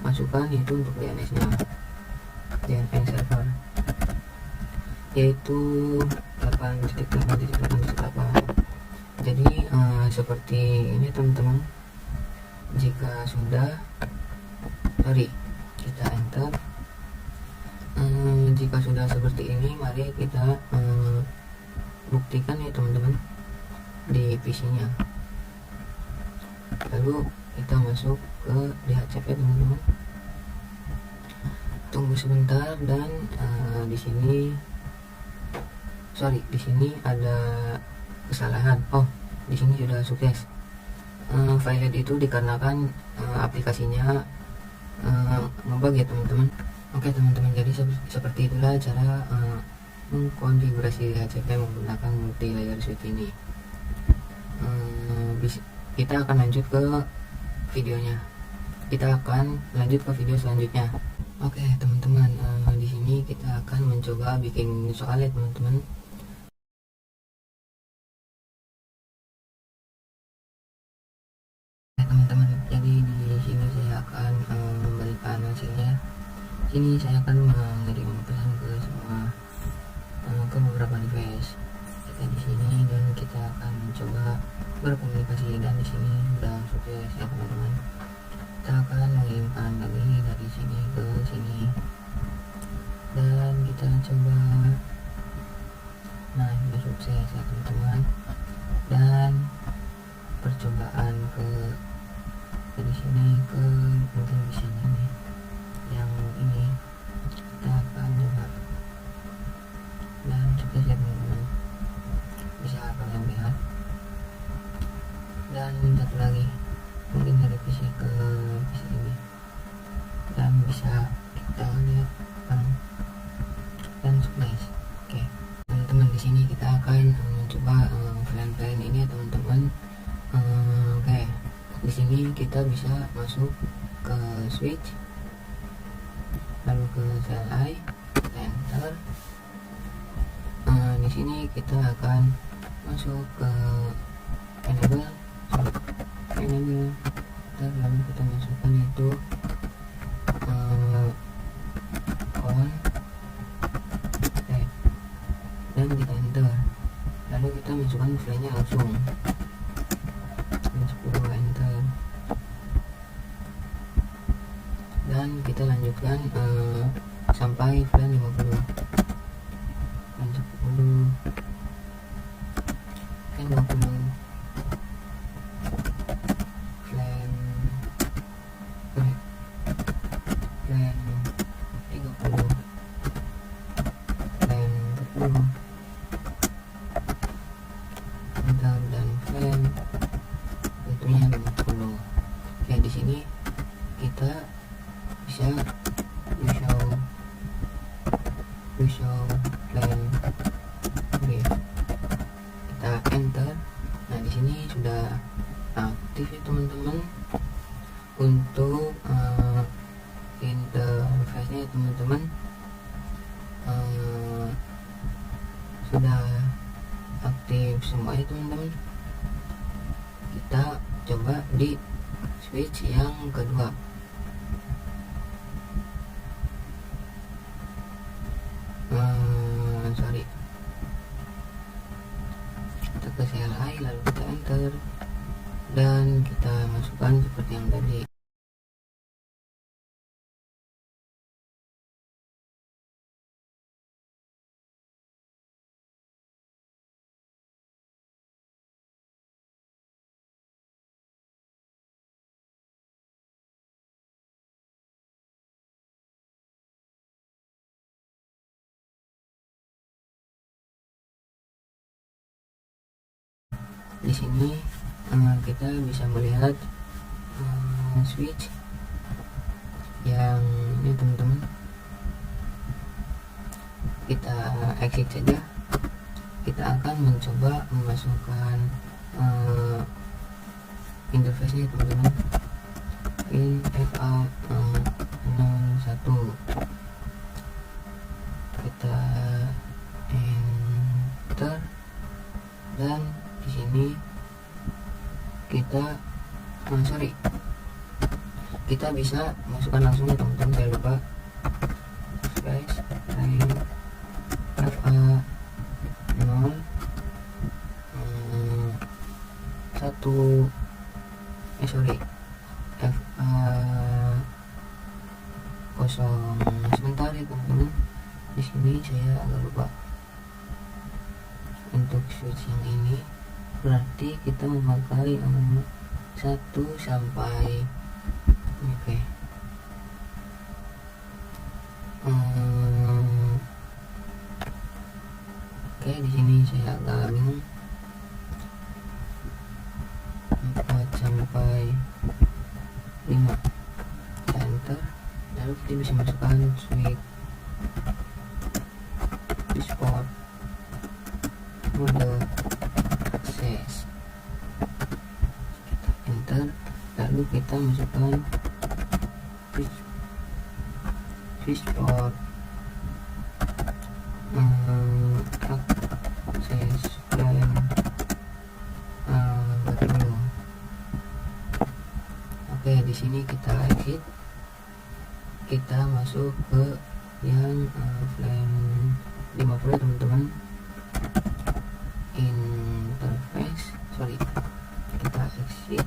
masukkan itu untuk DNS nya, DNS server, yaitu 8.8.8.8. jadi seperti ini teman-teman. Jika sudah, kita enter. Jika sudah seperti ini, mari kita buktikan ya teman-teman di PC nya. Lalu kita masuk ke DHCP teman-teman. Tunggu sebentar. Dan di sini ada kesalahan. Di sini sudah sukses. File itu dikarenakan aplikasinya ngebug ya teman-teman. Oke teman-teman, jadi seperti itulah cara mengkonfigurasi DHCP menggunakan multi layer switch ini. Kita akan lanjut ke videonya. Kita akan lanjut ke video selanjutnya. Oke teman-teman, di sini kita akan mencoba bikin soal ya teman-teman. Teman-teman, jadi di sini saya akan memberikan hasilnya. Sini saya akan mengirim pesan ke semua bisa kita lihat bareng dan nice. Oke, teman-teman, di sini kita akan mencoba plan ini ya teman-teman. Oke, di sini kita bisa masuk ke switch, lalu ke CLI, enter. Di sini kita akan masuk ke enable, lalu kita masukkan itu on, dan kita enter, lalu kita masukkan filenya langsung 10, enter, dan kita lanjutkan sampai file 50 dan 10 dan 20 plan 30 plan 40 enter, dan plan tentunya 50. Oke, di sini kita bisa show plan brief, kita enter. Nah, di sini sudah aktif ya teman-teman untuk interface-nya teman-teman. Sudah aktif semua ya teman-teman. Kita coba di switch yang kedua. Kita ke CLI, lalu kita enter, dan kita masukkan seperti yang tadi. Di sini kita bisa melihat switch yang ini teman-teman. Kita exit saja. Kita akan mencoba memasukkan interface-nya teman-teman. In FA 01, kita enter, dan di sini kita kita bisa masukkan langsung ya teman-teman. Saya lupa guys, FA 0 1 FA 0 sebentar ya teman-teman. Di sini saya agak lupa untuk switch yang ini, berarti kita memakai 1 sampai oke. Oke, di sini saya agak bingung. 4 sampai 5, enter, lalu kita bisa masukkan switchboard mode akses, kita enter, lalu kita masukkan switchboard akses plan 40. Oke, di sini kita exit, kita masuk ke yang plan 50 teman-teman. Interface, kita exit.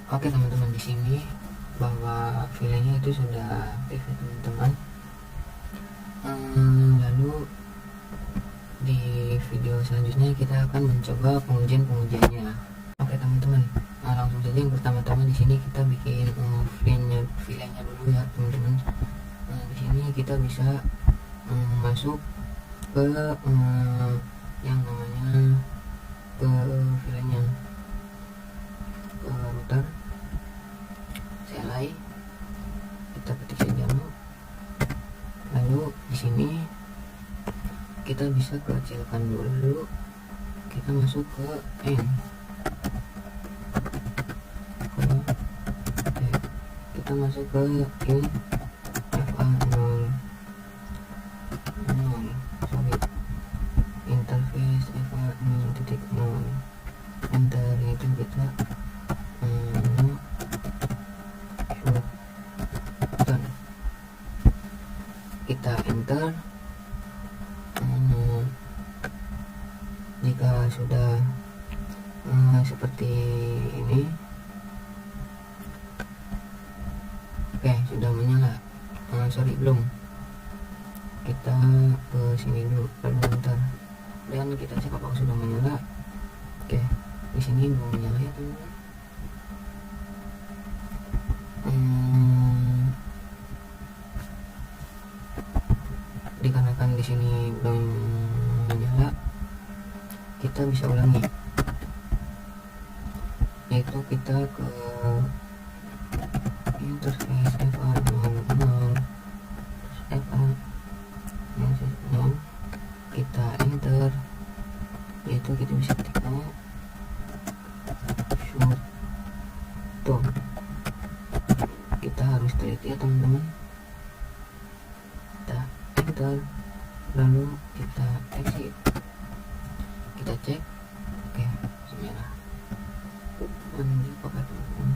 Oke teman-teman, di sini bahwa filenya itu sudah aktif ya teman-teman. Lalu di video selanjutnya kita akan mencoba pengujiannya. Oke teman-teman, langsung saja yang pertama-tama di sini kita bikin filenya dulu ya teman-teman. Di sini kita bisa masuk ke yang namanya ke filenya, ke router CLI, kita ketik saja lalu di sini kita bisa kecilkan dulu, kita masuk ke kita masuk ke FA0 interface FA0.0, enter, itu kita kita enter. Jika sudah seperti ini, oke, sudah menyala. Sorry, belum, kita ke sini dulu, lalu enter, dan kita cek apakah sudah menyala. Oke, di sini belum menyala ya teman-teman. Dikarenakan di sini belum menyala, kita bisa ulangi, yaitu kita ke interface FA0, kita enter, yaitu kita bisa ketik shoot tuh. Kita harus teliti ya teman-teman, kita enter, lalu kita exit, kita cek, oke, merah. Dan apakah teman-teman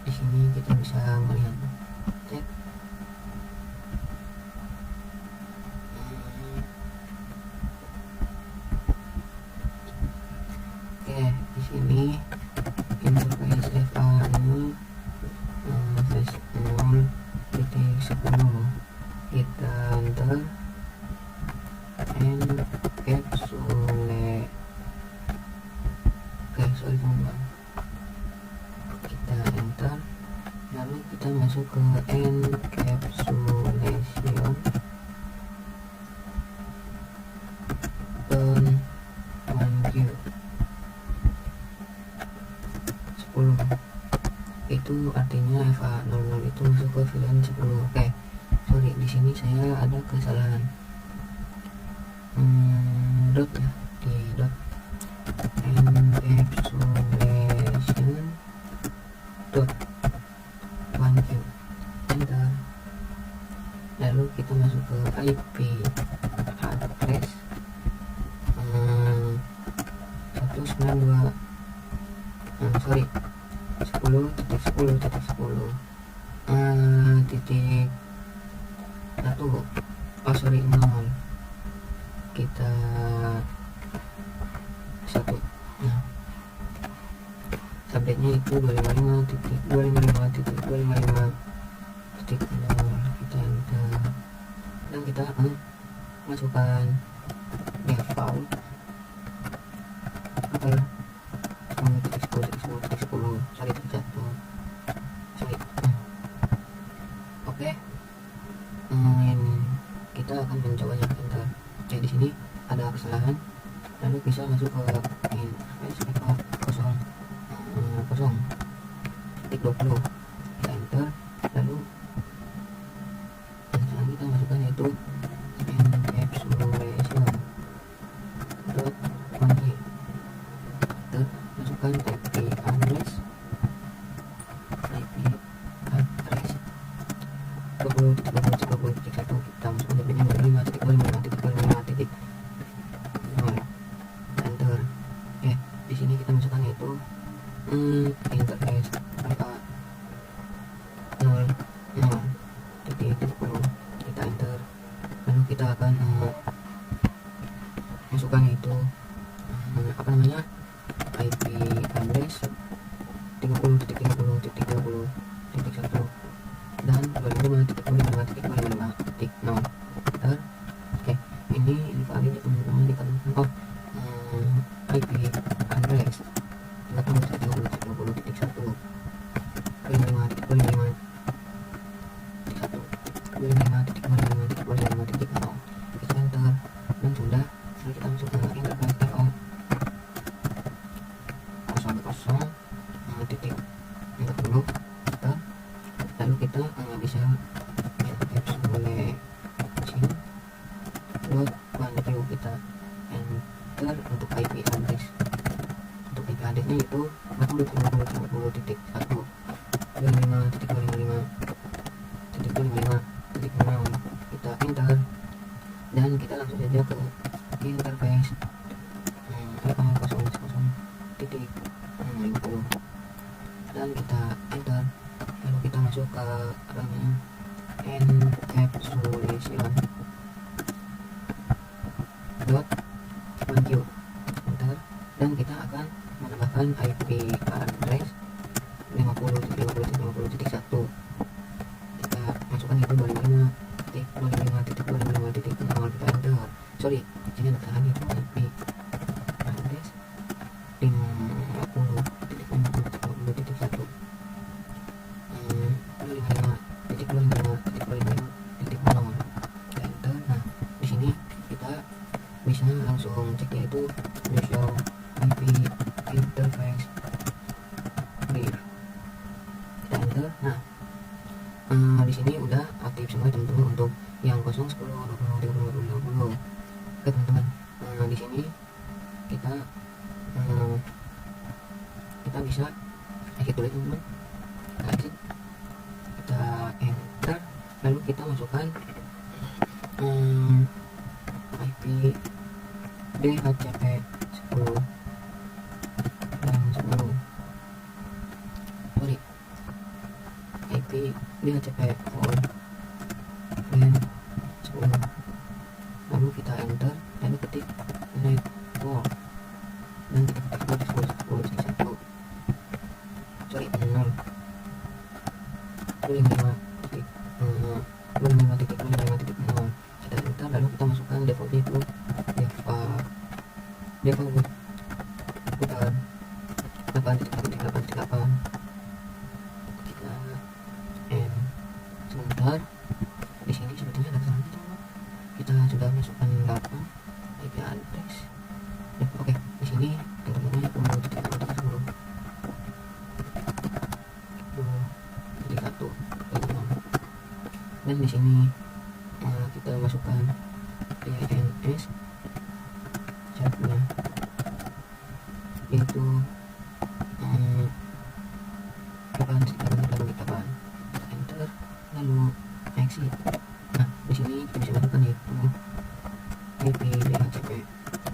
di sini kita bisa melihat, cek, oke, di sini interface FA0 0.10, kita enter encapsulate. Oke, sorry teman-teman, kita enter, lalu kita masuk ke encapsulation turn on queue 10, itu artinya FA00 itu masuk ke VLAN 10. Oke, sorry, di sini saya ada kesalahan, dot ya, di dot encapsulation dot 1Q, enter, lalu kita masuk ke IP address 192 sorry 10.10.10 titik 1, oh sorry 0, kita 1, nah subnetnya itu 255.255.255.0, kita enter, dan kita masukkan default apa ya, 10.10.10, sorry terjatuh, sorry. Oke, kita akan mencobanya, enter. Oke, di sini ada kesalahan, lalu bisa masuk ke interface titik 20, kita enter, lalu sekarang kita masukkan yaitu encapsulation dot 1K, masukkan IP address 20.20.1, kita masukkan IP-nya 25.25.25.0, enter. Oke, di sini kita masukkan yaitu interface kita enter, lalu kita akan masukkan itu apa namanya, IP address 30.30.30.1 dan 25.25.25.0. Enter. Oke, ini invalid ya teman-teman, dikarenakan IP address 30.30.30.1 25.25.1 kita enter dan sudah. Lalu kita masuk ke interface default 00.40. Lalu kita bisa boleh sini buat value kita enter untuk IP address. Untuk IP addressnya itu 40.40.40.1 25.25.25.0. kita enter dan kita langsung saja ke interface 0.0.50 dan kita enter. Lalu kita masuk ke encapsulation dot value enter dan kita akan menambahkan IP address 50.50.50.1. kita masukkan itu 25.25.25.0. kita enter. Sorry, sini ada kesalahan, itu IP address 50.50.50.1 25.25.25.0. kita enter. Nah, di sini kita bisa langsung cek, yaitu show IP interface clear. Kita enter. Nah, di sini udah aktif semua teman-teman untuk yang 0, 10, 20, 30, 20. Oke teman-teman, di sini kita bisa exit dulu teman-teman. Kita exit, kita enter, lalu kita masukkan IP DHCP 10 dan 10. Sorry, IP DHCP all dan 10. Lalu kita enter, lalu ketik network dan kita ketik 10.10.1. Sorry, 0 25.25.0. kita enter, lalu kita masukkan defaultnya itu default putar 8.8.8. kita sebentar. Di sini sebetulnya ada kesalahan teman-teman. Kita sudah masukkan 8 IP address. Oke, di sini intervalnya 10.1 dan di sini kita masukkan DNS chatnya, yaitu 8. Enter, lalu exit. Nah, di sini kita bisa masukkan itu IP DHCP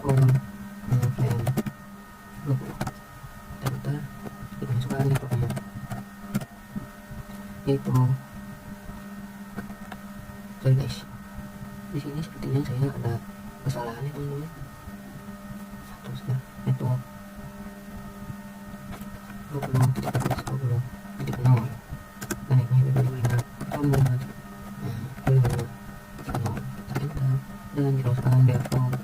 all plan 20. Enter, kita masukkan networknya, yaitu sorry guys, di sini sepertinya saya ada kesalahan ya teman-teman. Terus ya, network 20.20.0 dan ini 25.25.0. Kita enter dan teruskan default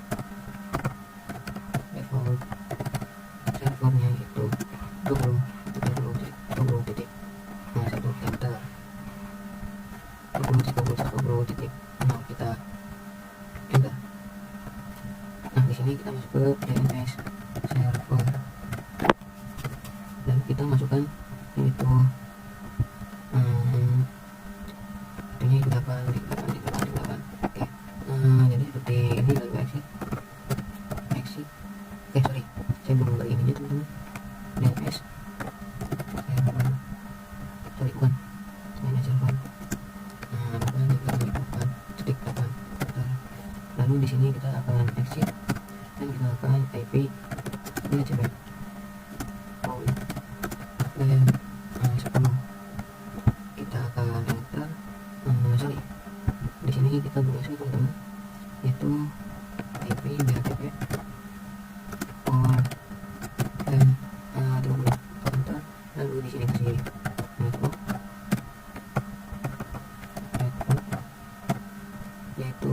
servernya itu 20.1. enter 20.0. kita enter. Nah, di sini kita masuk ke DNS server dan kita masukkan itu ini 8. Oke, jadi seperti ini. Lalu exit. Oke, sorry, saya belum bagi ininya teman-teman. DNS server, sorry, bukan DNS server 8.8.8. Lalu di sini kita akan exit dan kita akan IP DHCP dan 10. Kita akan enter. Sorry, di sini kita boleh sih teman-teman, yaitu IP DHCP all dan 30. Enter, lalu yaitu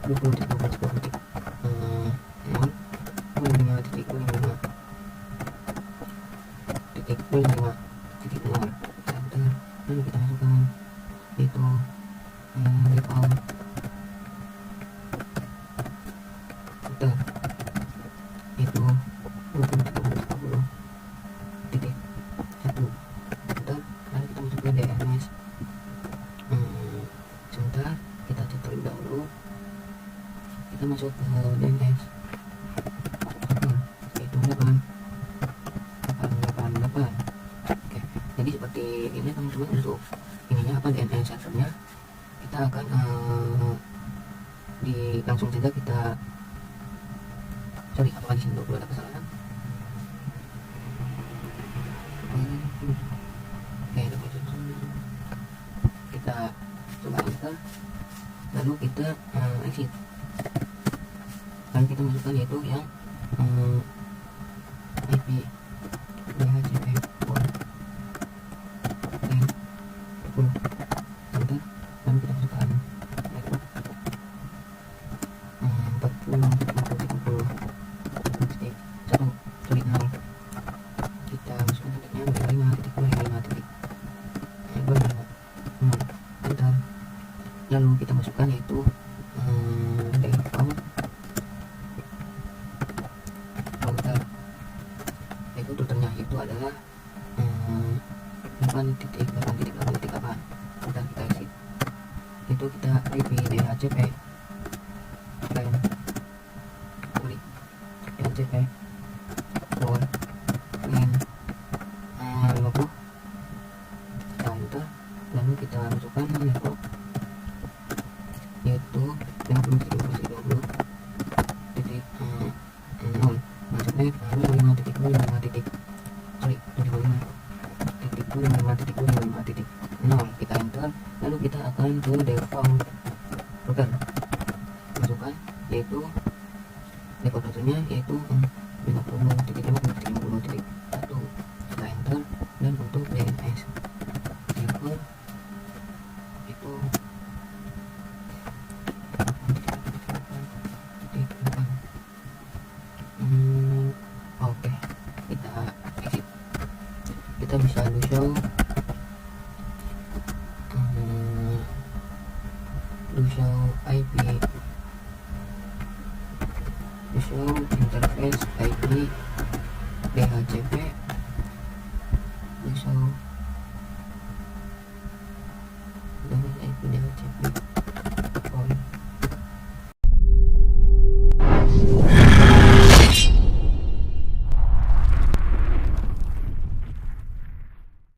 20.0.0.0.5.0.5.0.0. Enter, lalu kita masukkan yaitu default. Enter, itu 20.30.40.1. Enter, lalu kita masuk ke DNS. Sebentar, kita cek terlebih dahulu. Kita masuk ke DNS. Yaitu 8.8.8. Oke, jadi seperti ini teman-teman untuk ininya apa, DNS servernya. Kita akan langsung saja kita apakah di sini dulu ada kesalahan. Oke, kita coba enter, lalu kita exit, lalu kita masukkan yaitu yang IP DHCP 10. Enter, lalu kita masukkan network 40.1.0. Kita masukkan titiknya 5.0.5.0. Enter, lalu kita masukkan yaitu default router, yaitu routernya itu adalah 8.8.8.8. Kita exit, itu kita IP DHCP LAN DHCP for LAN 50. Kita enter, lalu kita masukkan network yaitu 50.0.0.0. Maksudnya 25.0.5.0. Kita enter, lalu kita akan ke default router, masukkan yaitu default routernya yaitu 50.50.50.1. kita enter, dan untuk DNS server itu 8.8.8. Oke, kita exit. Kita bisa do show IP, do show interface IP DHCP, do show